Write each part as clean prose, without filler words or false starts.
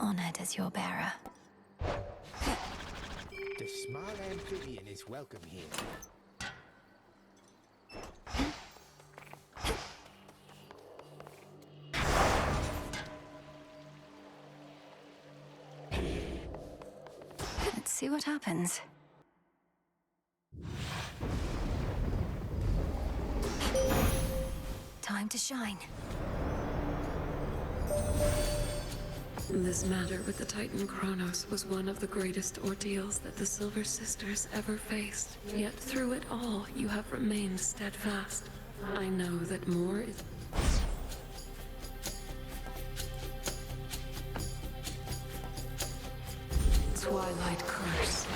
honored as your bearer. The small amphibian is welcome here. Let's see what happens. Time to shine. This matter with the Titan Kronos was one of the greatest ordeals that the Silver Sisters ever faced. Yet through it all, you have remained steadfast. I know that more is... Twilight Curse.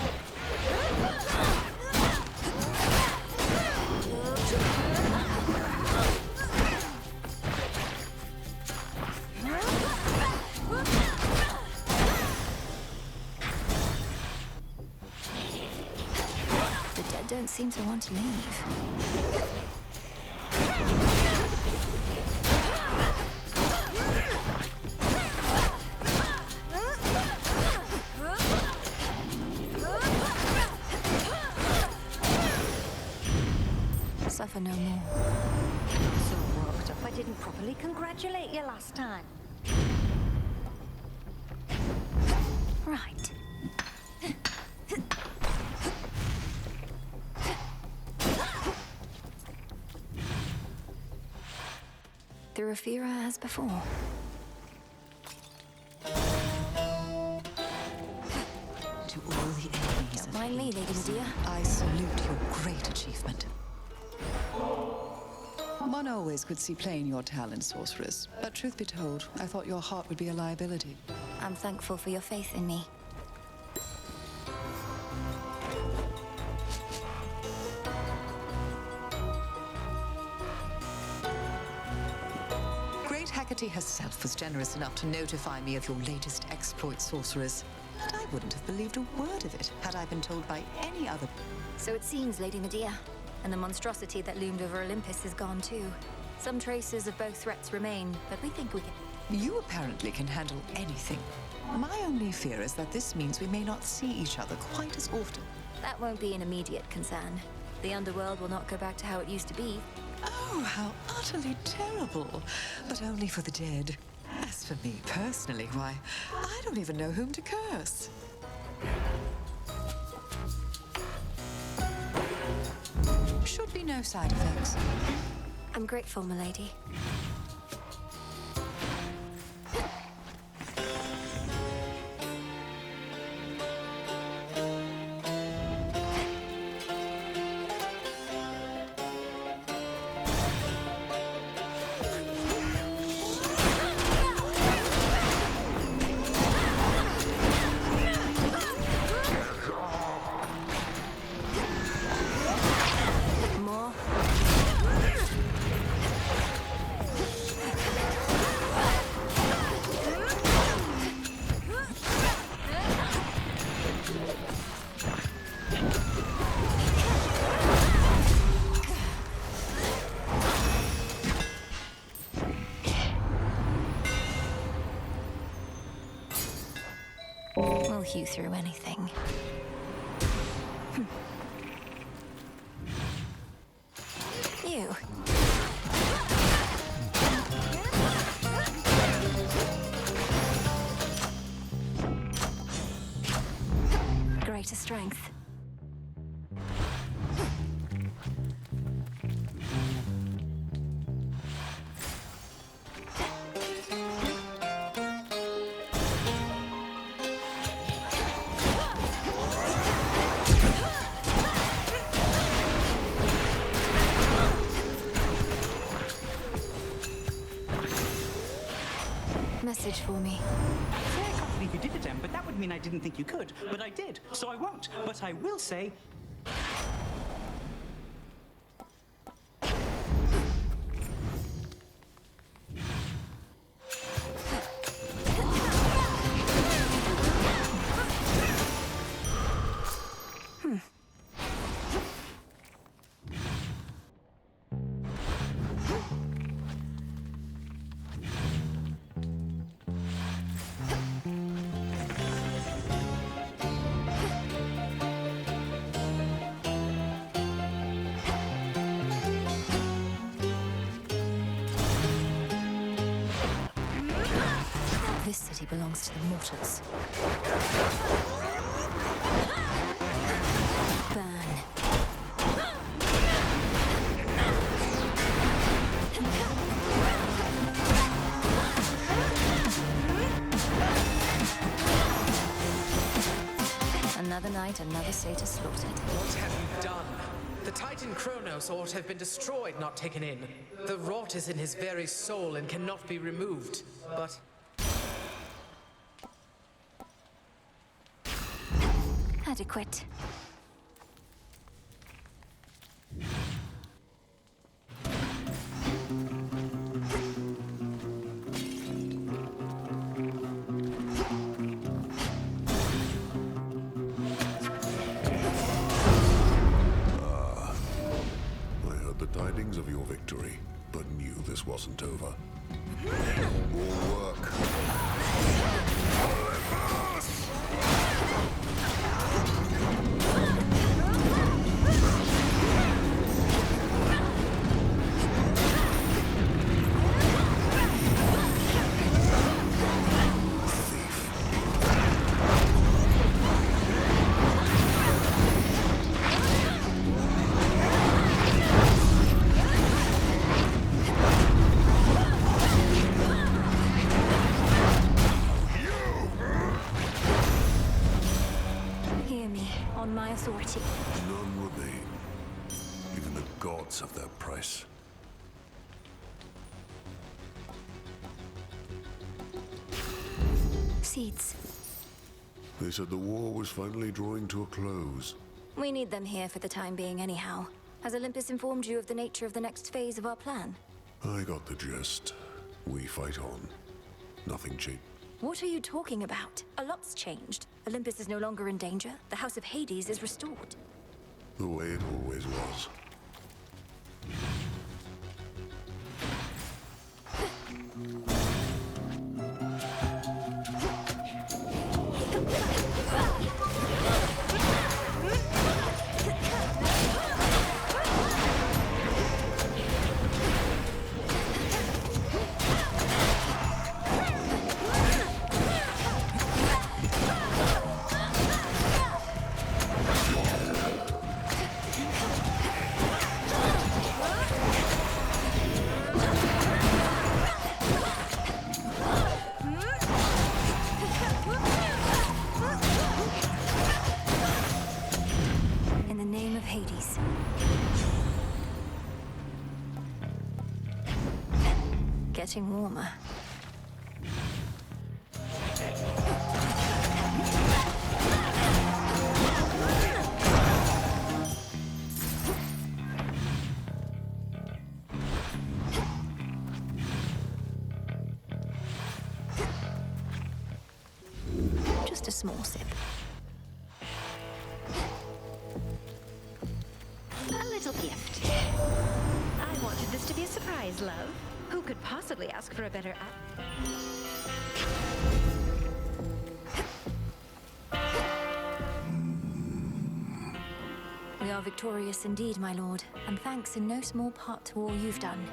The dead don't seem to want to leave. Suffer no more. So worked up I didn't properly congratulate you last time. Right. Through Aphira as before. To all the enemies Don't of mind me, Lady Hades, Medea. I salute your great achievement. One always could see plain your talent, sorceress. But truth be told, I thought your heart would be a liability. I'm thankful for your faith in me. Great Hecate herself was generous enough to notify me of your latest exploit, sorceress. But I wouldn't have believed a word of it had I been told by any other. So it seems, Lady Medea. And the monstrosity that loomed over Olympus is gone too. Some traces of both threats remain, but we think we can... You apparently can handle anything. My only fear is that this means we may not see each other quite as often. That won't be an immediate concern. The underworld will not go back to how it used to be. Oh, how utterly terrible. But only for the dead. As for me personally, why, I don't even know whom to curse. Should be no side effects. I'm grateful, milady. More? We'll hew through anything. You. Greater strength. Message for me. I can't believe you did it, Em, but that would mean I didn't think you could. But I did, so I won't. But I will say... authority belongs to the mortals. Burn. Another night, another satyr slaughtered. What have you done? The Titan Kronos ought to have been destroyed, not taken in. The rot is in his very soul and cannot be removed. But Adequate. I heard the tidings of your victory, but knew this wasn't over. More work. Hear me, on my authority. None remain. Even the gods have their price. Seeds. They said the war was finally drawing to a close. We need them here for the time being anyhow. Has Olympus informed you of the nature of the next phase of our plan? I got the gist. We fight on. Nothing cheap. What are you talking about? A lot's changed. Olympus is no longer in danger. The House of Hades is restored. The way it always was. In the name of Hades. Getting warmer. Just a small sip. A little gift. I wanted this to be a surprise, love. Who could possibly ask for a better We are victorious indeed, my lord, and thanks in no small part to all you've done.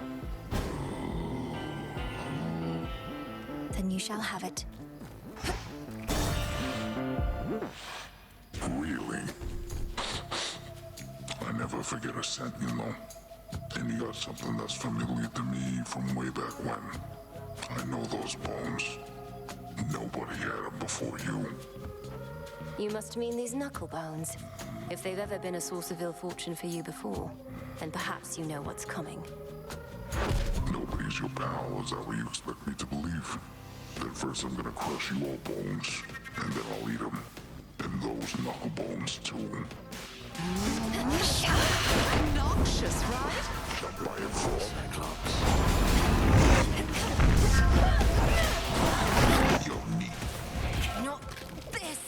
Then you shall have it. Really? I never forget a scent, you know. And you got something that's familiar to me from way back when. I know those bones. Nobody had them before you. You must mean these knuckle bones. If they've ever been a source of ill fortune for you before, then perhaps you know what's coming. Nobody's your pal, is that what you expect me to believe? Then first I'm gonna crush you all bones, and then I'll eat them. And those knuckle bones too. Noxious, right? By a frog. You're neat. Not this!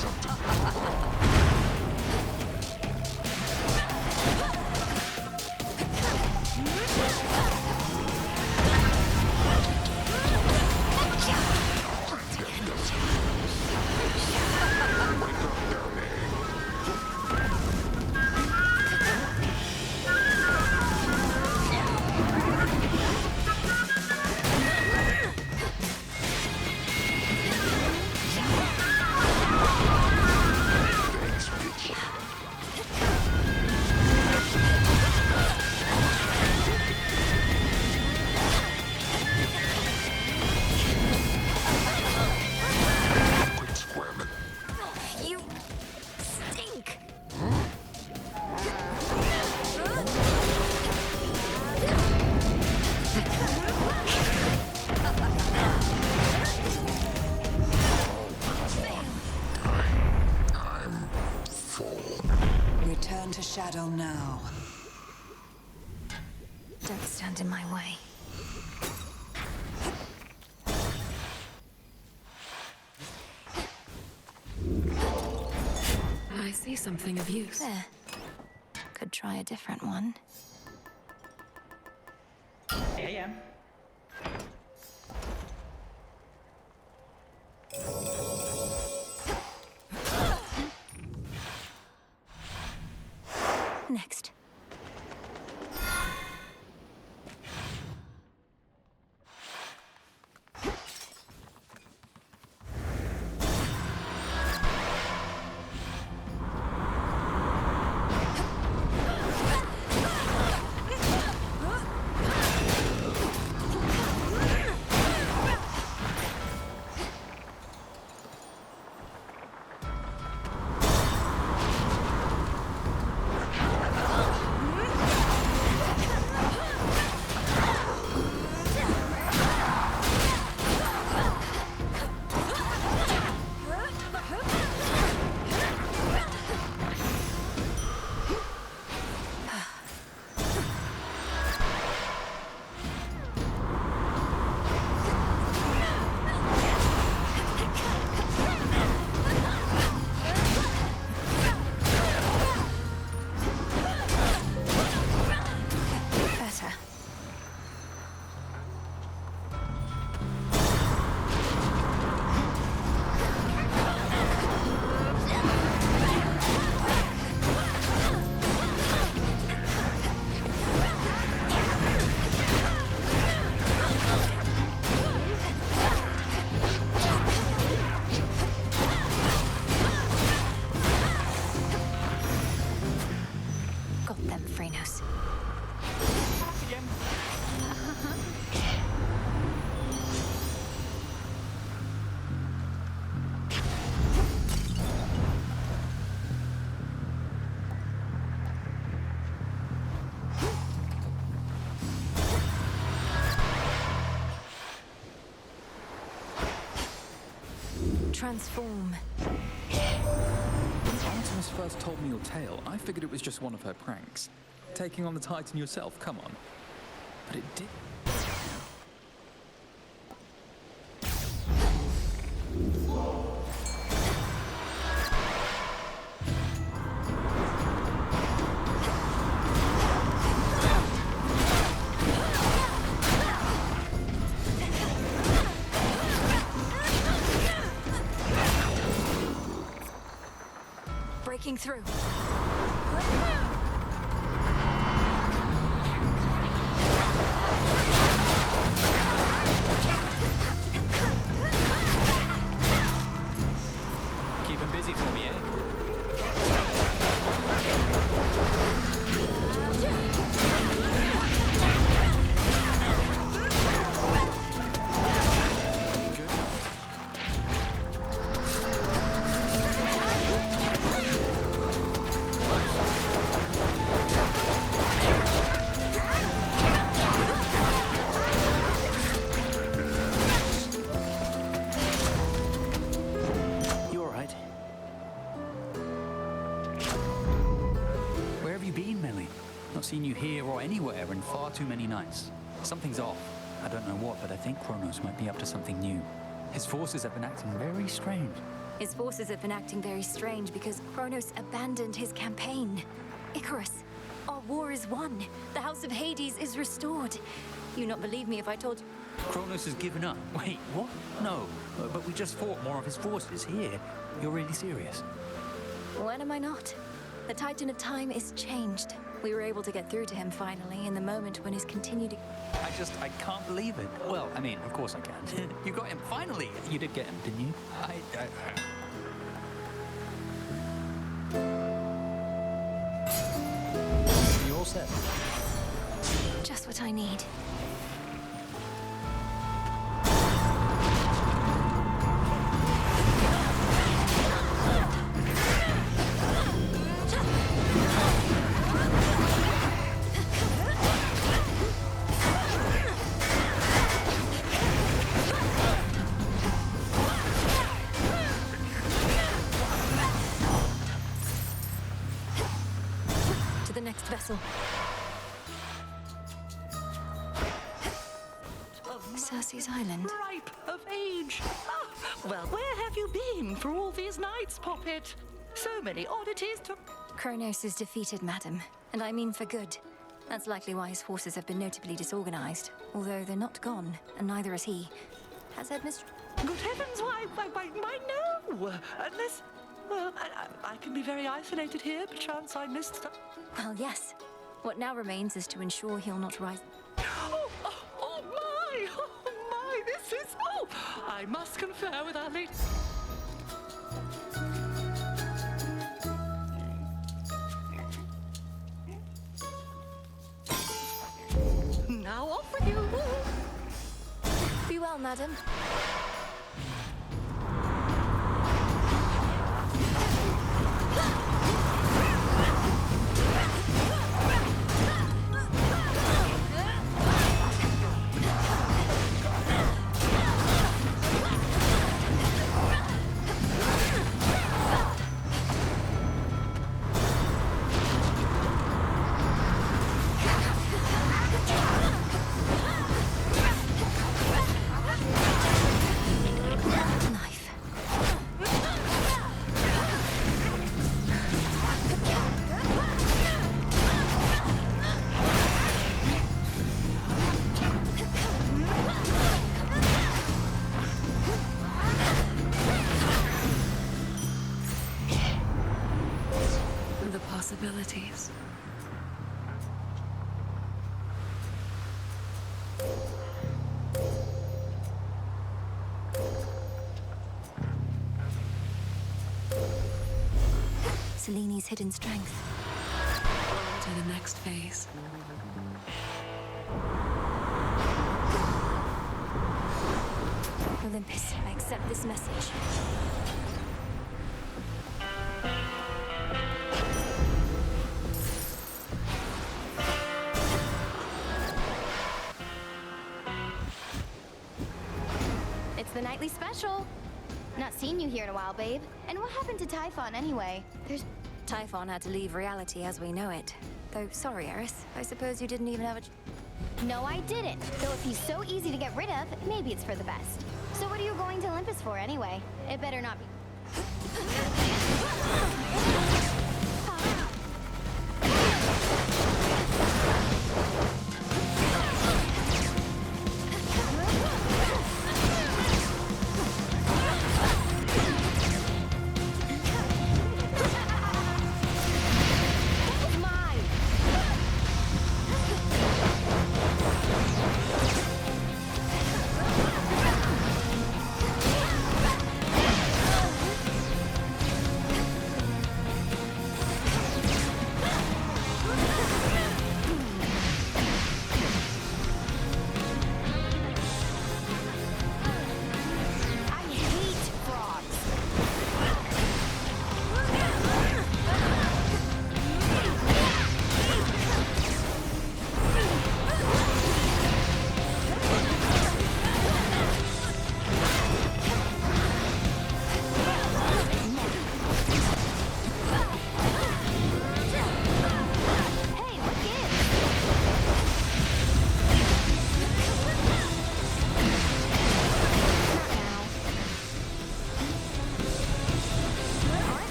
Something on to Shadow now. Don't stand in my way. I see something of use. There. Could try a different one. AM. Next. Better. Got them, Frenos. Again. Transform. When Artemis first told me your tale, I figured it was just one of her pranks. Taking on the Titan yourself, come on. But it did. Breaking through. Keep him busy for me, eh? You all right? Where have you been, Millie? Not seen you here or anywhere in far too many nights. Something's off. I don't know what, but I think Kronos might be up to something new. His forces have been acting very strange. His forces have been acting very strange because Kronos abandoned his campaign. Icarus, our war is won. The House of Hades is restored. You not believe me if I told you. Kronos has given up. Wait, what? No, but we just fought more of his forces here. You're really serious? When am I not? The Titan of Time is changed. We were able to get through to him finally in the moment when his continued... I can't believe it. Well, I mean, of course I can. You got him, finally! You did get him, didn't you? You all set? Just what I need. next vessel. Cersei's Island. Ripe of age. Ah, well, where have you been for all these nights, Poppet? So many oddities to... Kronos is defeated, madam, and I mean for good. That's likely why his forces have been notably disorganized, although they're not gone, and neither is he. Has Mistress... Good heavens, why no! Unless... Well, I can be very isolated here. Perchance I missed stuff. Well, yes. What now remains is to ensure he'll not rise... Oh my, this is... Oh, I must confer with our lady... Now off with you! Be well, madam. Possibilities. Seleni's hidden strength. To the next phase. Olympus, I accept this message. It's the nightly special. Not seen you here in a while, babe. And what happened to Typhon anyway? Typhon had to leave reality as we know it. Though, sorry, Eris. I suppose you didn't even have a... No, I didn't. Though if he's so easy to get rid of, maybe it's for the best. So what are you going to Olympus for anyway? It better not be...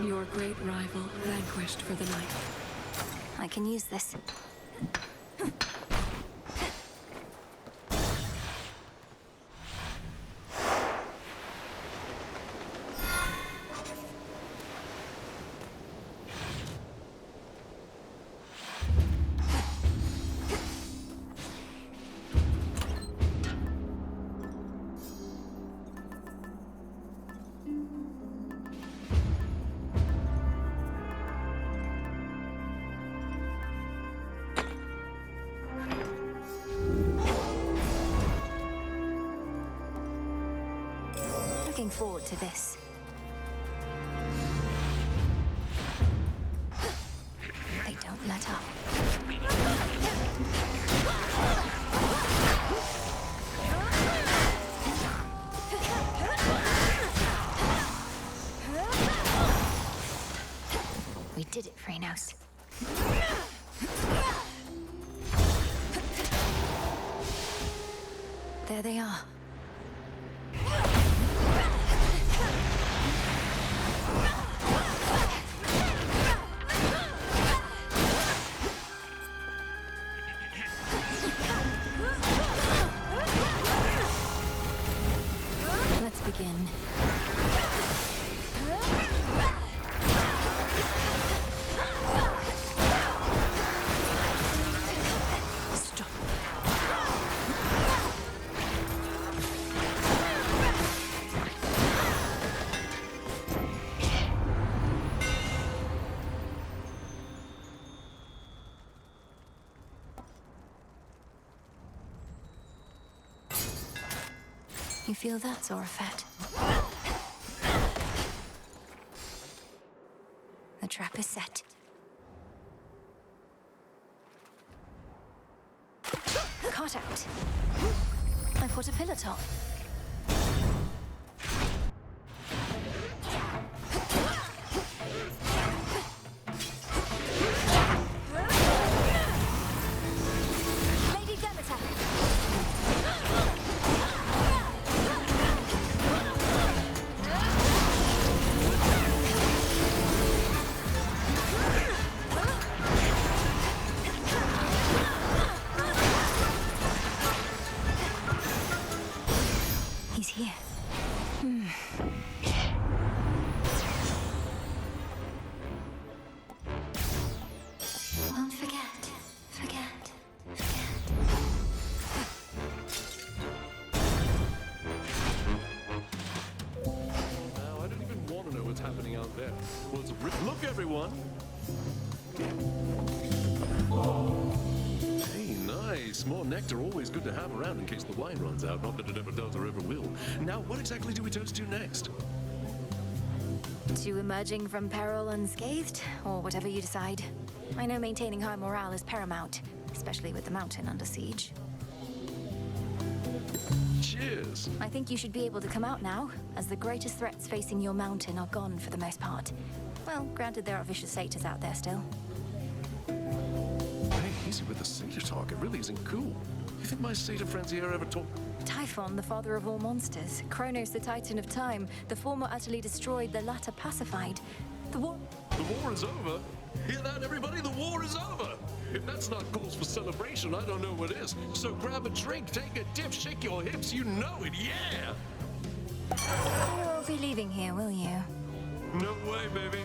Your great rival vanquished for the night. I can use this. Looking forward to this. They don't let up. We did it, Phrenos. There they are. Let's begin. Stop. You feel that, Zorafet? The trap is set. Caught out. I put a pillar top. Lady Demeter. He's here. Won't forget. Forget. Now, I don't even want to know what's happening out there. Well, it's a look, everyone! Hey, nice. More nectar, always good to have around in case the wine runs out. Not that it ever does or ever will. Now, what exactly do we toast to next? To emerging from peril unscathed, or whatever you decide. I know maintaining high morale is paramount, especially with the mountain under siege. Cheers! I think you should be able to come out now, as the greatest threats facing your mountain are gone for the most part. Well, granted there are vicious satyrs out there still. Hey, easy with the satyr talk. It really isn't cool. You think my satyr friends here ever talk? Typhon, the father of all monsters. Kronos, the Titan of Time. The former utterly destroyed, the latter pacified. The war is over? Hear that, everybody? The war is over! If that's not cause for celebration, I don't know what is. So grab a drink, take a dip, shake your hips, you know it, yeah! You won't be leaving here, will you? No way, baby.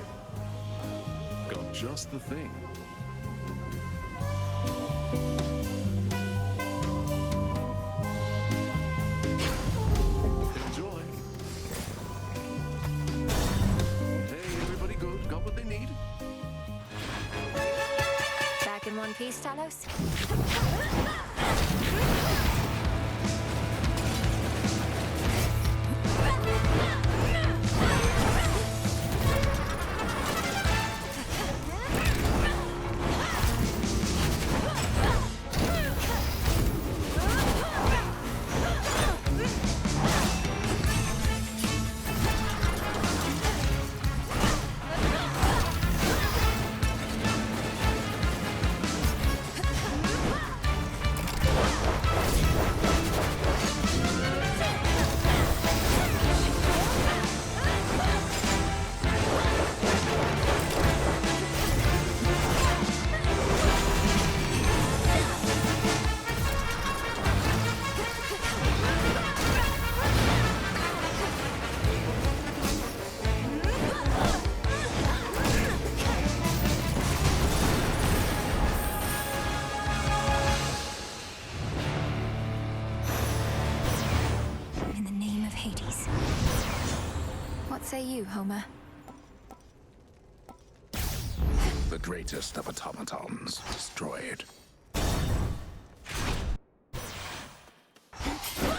Got just the thing. Enjoy. Hey, everybody good? Got what they need? Back in one piece, Talos? you, Homer? The greatest of automatons destroyed.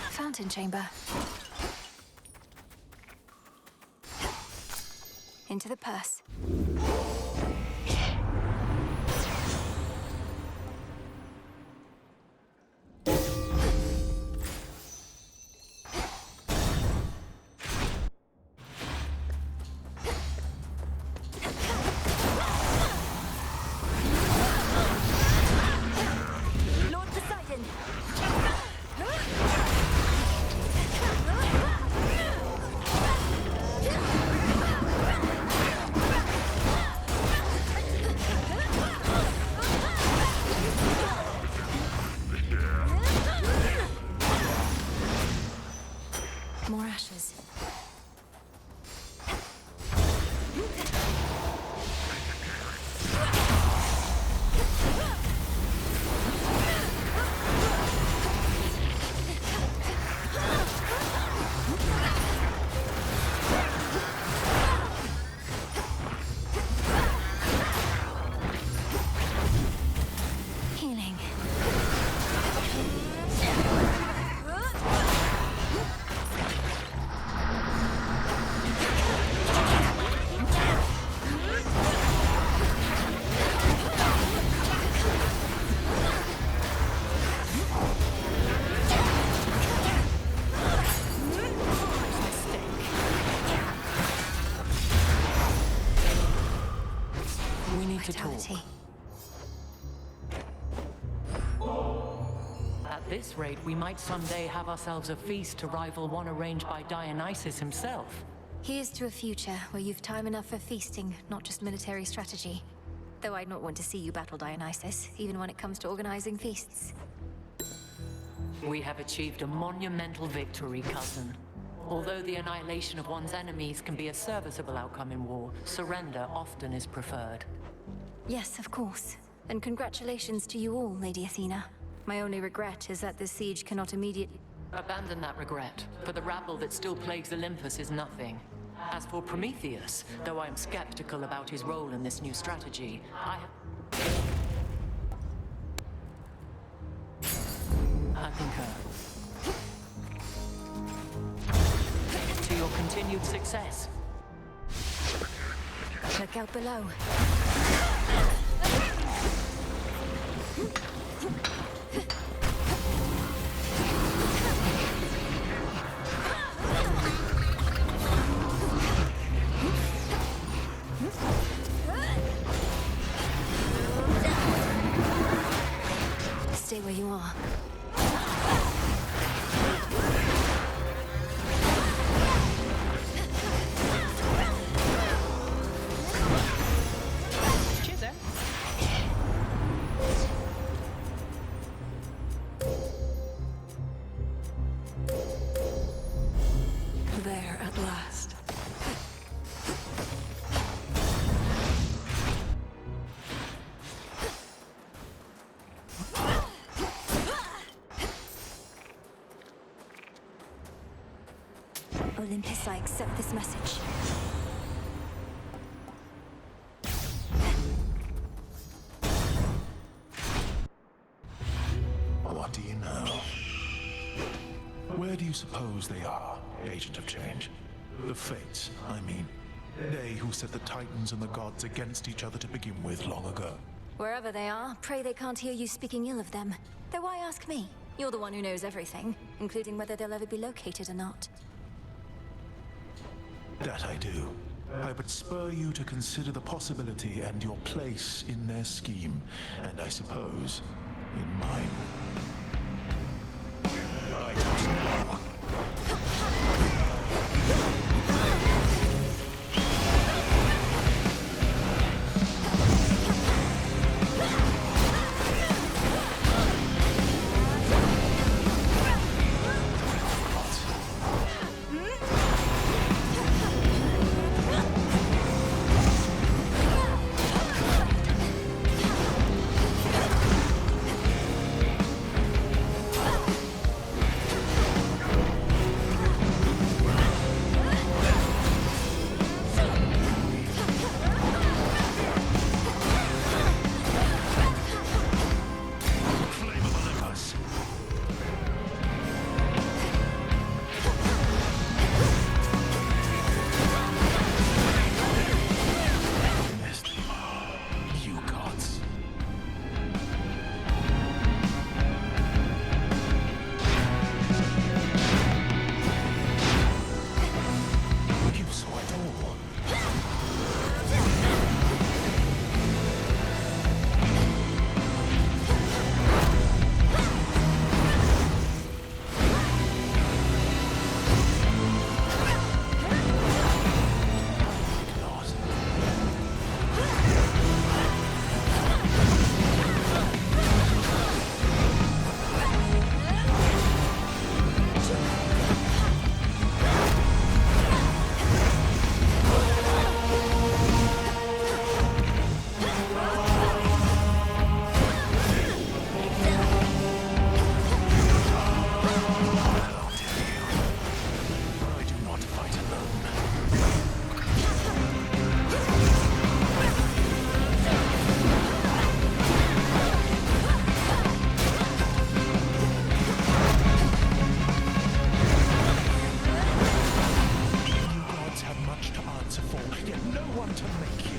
Fountain chamber. Into the purse. Lord Poseidon! More ashes. Healing. We need to talk. Vitality. At this rate, we might someday have ourselves a feast to rival one arranged by Dionysus himself. Here's to a future where you've time enough for feasting, not just military strategy. Though I'd not want to see you battle Dionysus, even when it comes to organizing feasts. We have achieved a monumental victory, cousin. Although the annihilation of one's enemies can be a serviceable outcome in war, surrender often is preferred. Yes, of course. And congratulations to you all, Lady Athena. My only regret is that this siege cannot immediately... Abandon that regret, for the rabble that still plagues Olympus is nothing. As for Prometheus, though I am skeptical about his role in this new strategy, I concur. To your continued success. Look out below. Stay where you are. Cheers, There at last. Olympus, I accept this message. What do you know? Where do you suppose they are, Agent of Change? The Fates, I mean. They who set the Titans and the gods against each other to begin with long ago. Wherever they are, pray they can't hear you speaking ill of them. Though why ask me? You're the one who knows everything, including whether they'll ever be located or not. That I do. I would spur you to consider the possibility and your place in their scheme, and I suppose, in mine. I don't know. no one to make you.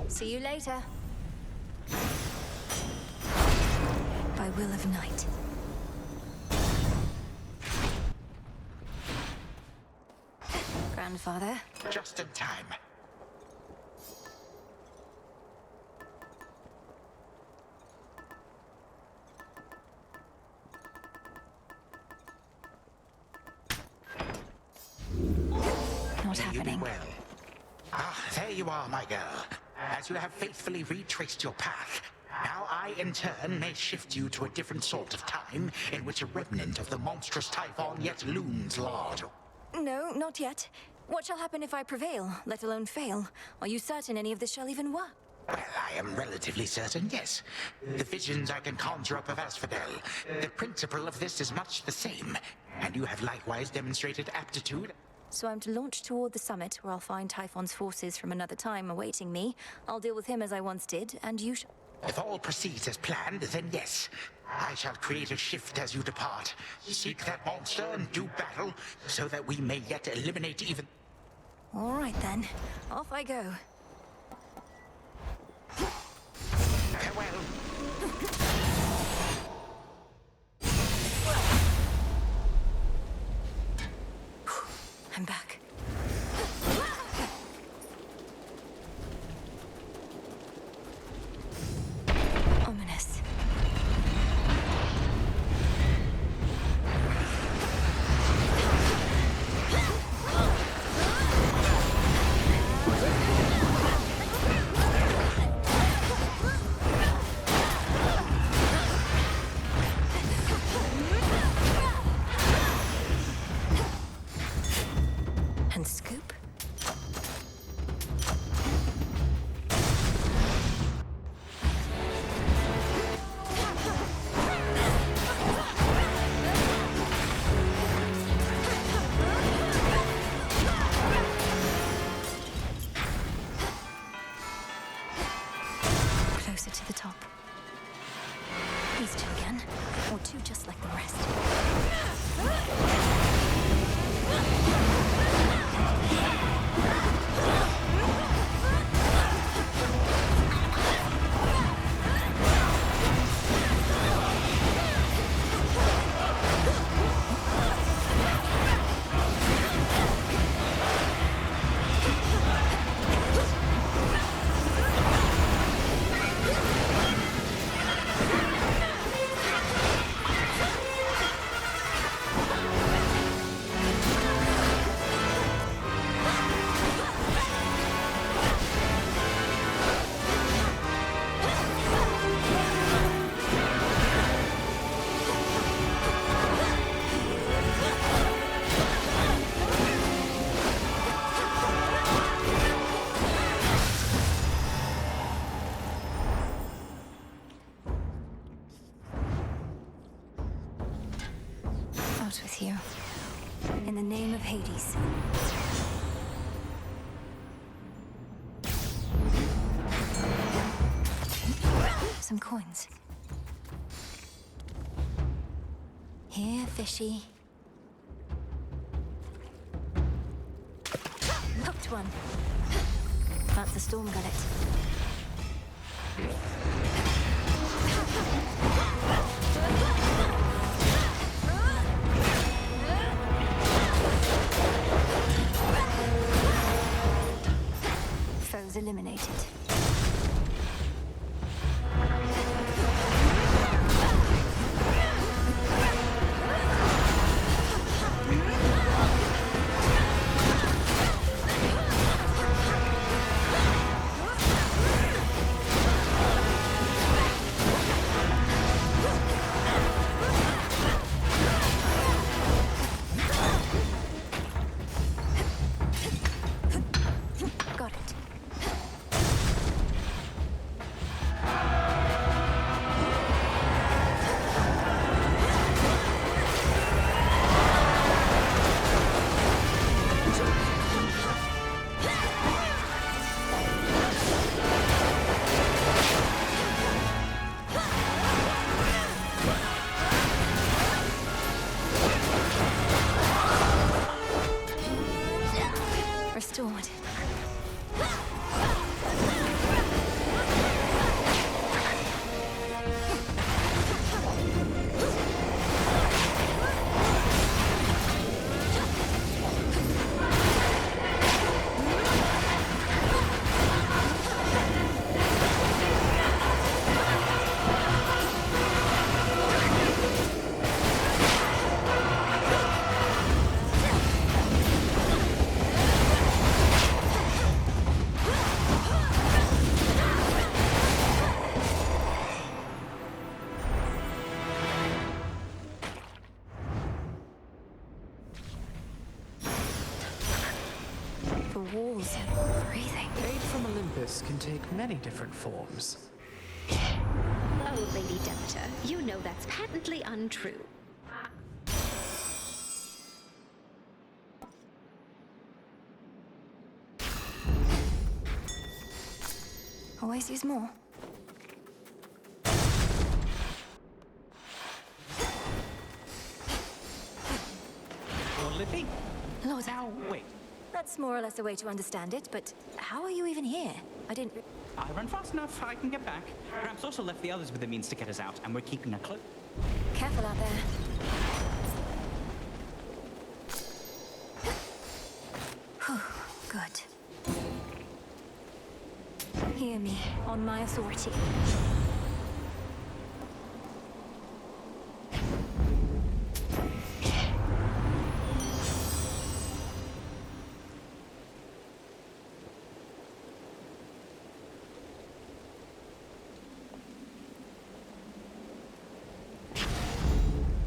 See you later. By will of night. Grandfather? Just in time. Not happening. Well. Ah, there you are, my girl. As you have faithfully retraced your path, now I, in turn, may shift you to a different sort of time in which a remnant of the monstrous Typhon yet looms large. No, not yet. What shall happen if I prevail, let alone fail? Are you certain any of this shall even work? Well, I am relatively certain, yes. The visions I can conjure up of Asphodel, the principle of this is much the same, and you have likewise demonstrated aptitude. So I'm to launch toward the summit, where I'll find Typhon's forces from another time awaiting me. I'll deal with him as I once did, and you shall... If all proceeds as planned, then yes. I shall create a shift as you depart. Seek that monster and do battle, so that we may yet eliminate even... All right, then. Off I go. Farewell. I'm back. Ominous. And scoop. Closer to the top. These two again, or two just like the rest. Out with you. In the name of Hades. some coins. Here, fishy. Hooked one. That's a storm gullet. Foes eliminated. Got it. Restored. The walls are breathing. Aid from Olympus can take many different forms. Oh, Lady Demeter, you know that's patently untrue. Always use more. Lord Lippy? Lord, Wait, that's more or less a way to understand it, but how are you even here? I didn't... I run fast enough, I can get back. Perhaps also left the others with the means to get us out, and we're keeping a close... Careful out there. Whew, good. Hear me, on my authority.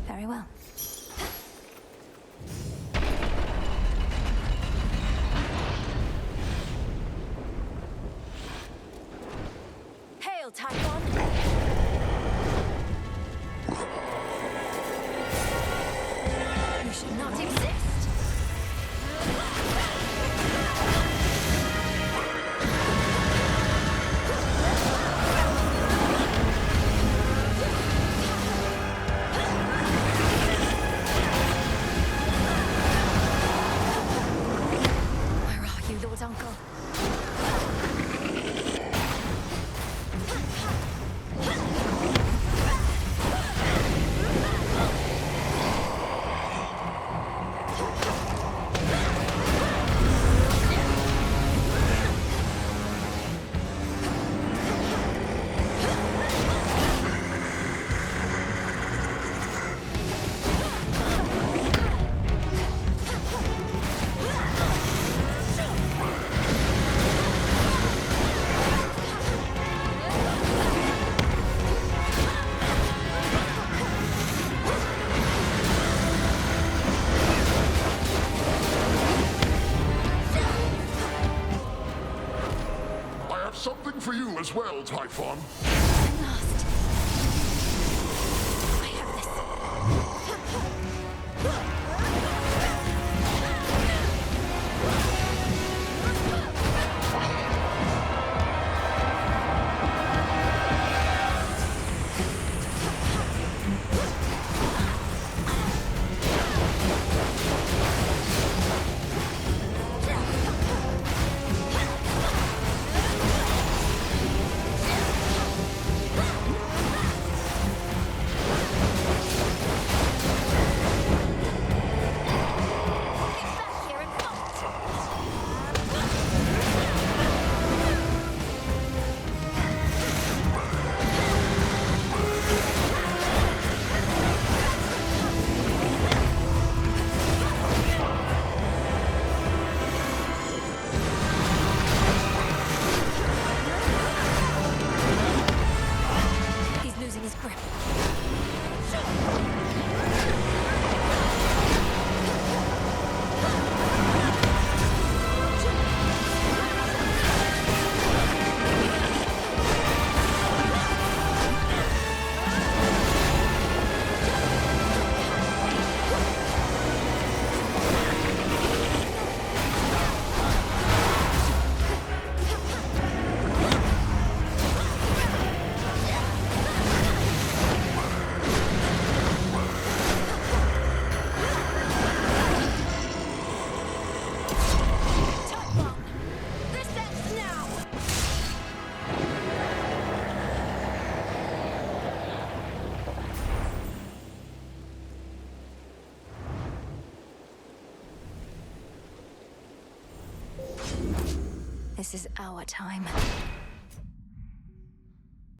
Very well. Hail, Typhon! You should not exist! Where are you, Lord Uncle? Something for you as well, Typhon. I'm lost. I have this. This is our time.